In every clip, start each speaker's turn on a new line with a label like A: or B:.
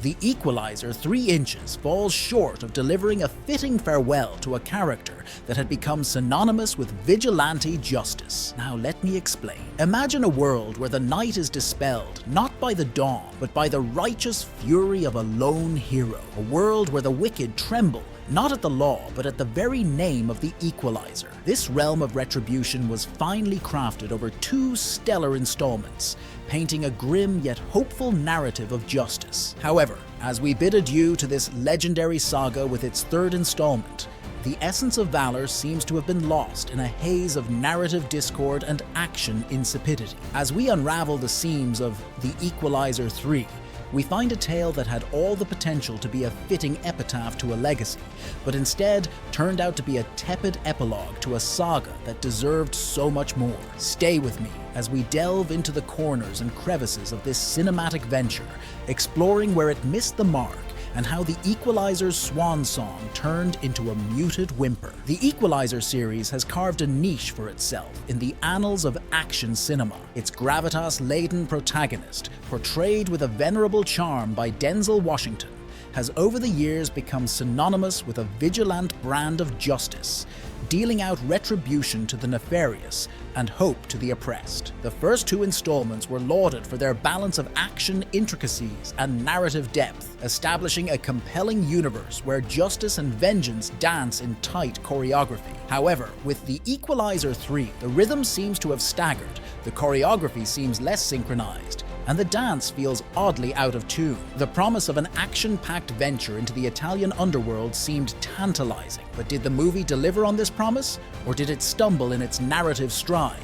A: The Equalizer 3 Inches falls short of delivering a fitting farewell to a character that had become synonymous with vigilante justice. Now let me explain. Imagine a world where the night is dispelled not by the dawn, but by the righteous fury of a lone hero. A world where the wicked tremble not at the law, but at the very name of the Equalizer. This realm of retribution was finely crafted over 2 stellar installments, painting a grim yet hopeful narrative of justice. However, as we bid adieu to this legendary saga with its 3rd installment, the essence of valor seems to have been lost in a haze of narrative discord and action insipidity. As we unravel the seams of The Equalizer 3, we find a tale that had all the potential to be a fitting epitaph to a legacy, but instead turned out to be a tepid epilogue to a saga that deserved so much more. Stay with me as we delve into the corners and crevices of this cinematic venture, exploring where it missed the mark and how The Equalizer's swan song turned into a muted whimper. The Equalizer series has carved a niche for itself in the annals of action cinema. Its gravitas-laden protagonist, portrayed with a venerable charm by Denzel Washington, has over the years become synonymous with a vigilant brand of justice, dealing out retribution to the nefarious and hope to the oppressed. The first 2 installments were lauded for their balance of action intricacies and narrative depth, establishing a compelling universe where justice and vengeance dance in tight choreography. However, with The Equalizer 3, the rhythm seems to have staggered, the choreography seems less synchronized, and the dance feels oddly out of tune. The promise of an action-packed venture into the Italian underworld seemed tantalizing, but did the movie deliver on this promise, or did it stumble in its narrative stride,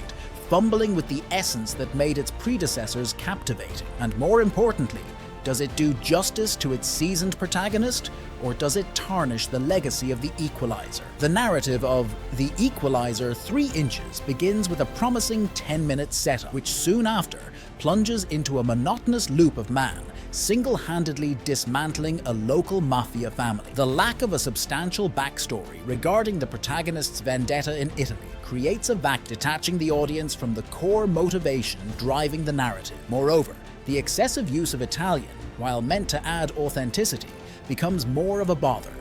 A: fumbling with the essence that made its predecessors captivating? And more importantly, does it do justice to its seasoned protagonist, or does it tarnish the legacy of The Equalizer? The narrative of The Equalizer 3 Inches begins with a promising 10-minute setup, which soon after plunges into a monotonous loop of man single-handedly dismantling a local mafia family. The lack of a substantial backstory regarding the protagonist's vendetta in Italy creates a vacuum, detaching the audience from the core motivation driving the narrative. Moreover, the excessive use of Italian, while meant to add authenticity, becomes more of a bother,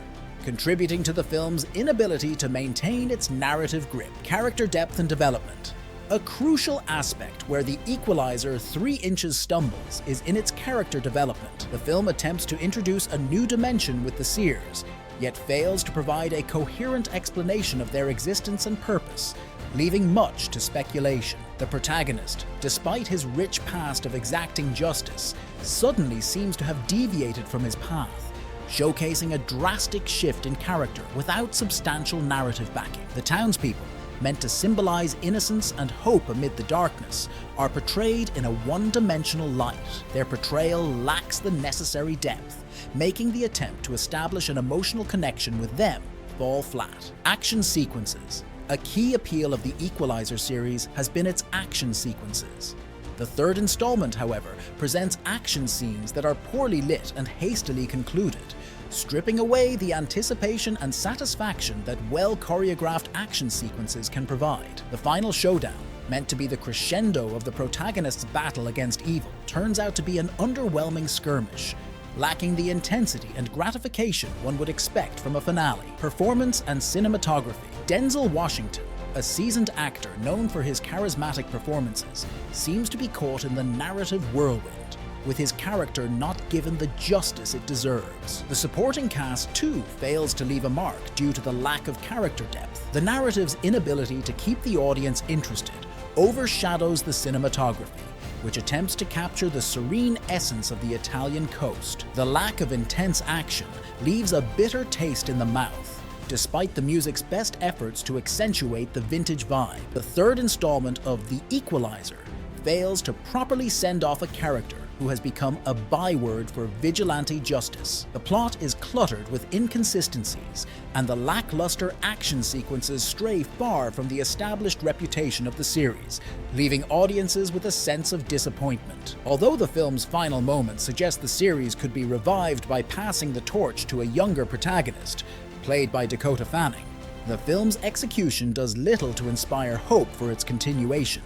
A: contributing to the film's inability to maintain its narrative grip. Character depth and development. A crucial aspect where The Equalizer 3 Inches stumbles is in its character development. The film attempts to introduce a new dimension with the Seers, yet fails to provide a coherent explanation of their existence and purpose, leaving much to speculation. The protagonist, despite his rich past of exacting justice, suddenly seems to have deviated from his path, showcasing a drastic shift in character without substantial narrative backing. The townspeople, meant to symbolize innocence and hope amid the darkness, are portrayed in a one-dimensional light. Their portrayal lacks the necessary depth, making the attempt to establish an emotional connection with them fall flat. Action sequences. A key appeal of the Equalizer series has been its action sequences. The 3rd installment, however, presents action scenes that are poorly lit and hastily concluded, stripping away the anticipation and satisfaction that well-choreographed action sequences can provide. The final showdown, meant to be the crescendo of the protagonist's battle against evil, turns out to be an underwhelming skirmish, lacking the intensity and gratification one would expect from a finale. Performance and cinematography. Denzel Washington, a seasoned actor known for his charismatic performances, seems to be caught in the narrative whirlwind, with his character not given the justice it deserves. The supporting cast too fails to leave a mark due to the lack of character depth. The narrative's inability to keep the audience interested overshadows the cinematography, which attempts to capture the serene essence of the Italian coast. The lack of intense action leaves a bitter taste in the mouth, despite the music's best efforts to accentuate the vintage vibe. The 3rd installment of The Equalizer fails to properly send off a character who has become a byword for vigilante justice. The plot is cluttered with inconsistencies, and the lackluster action sequences stray far from the established reputation of the series, leaving audiences with a sense of disappointment. Although the film's final moments suggest the series could be revived by passing the torch to a younger protagonist, played by Dakota Fanning, the film's execution does little to inspire hope for its continuation.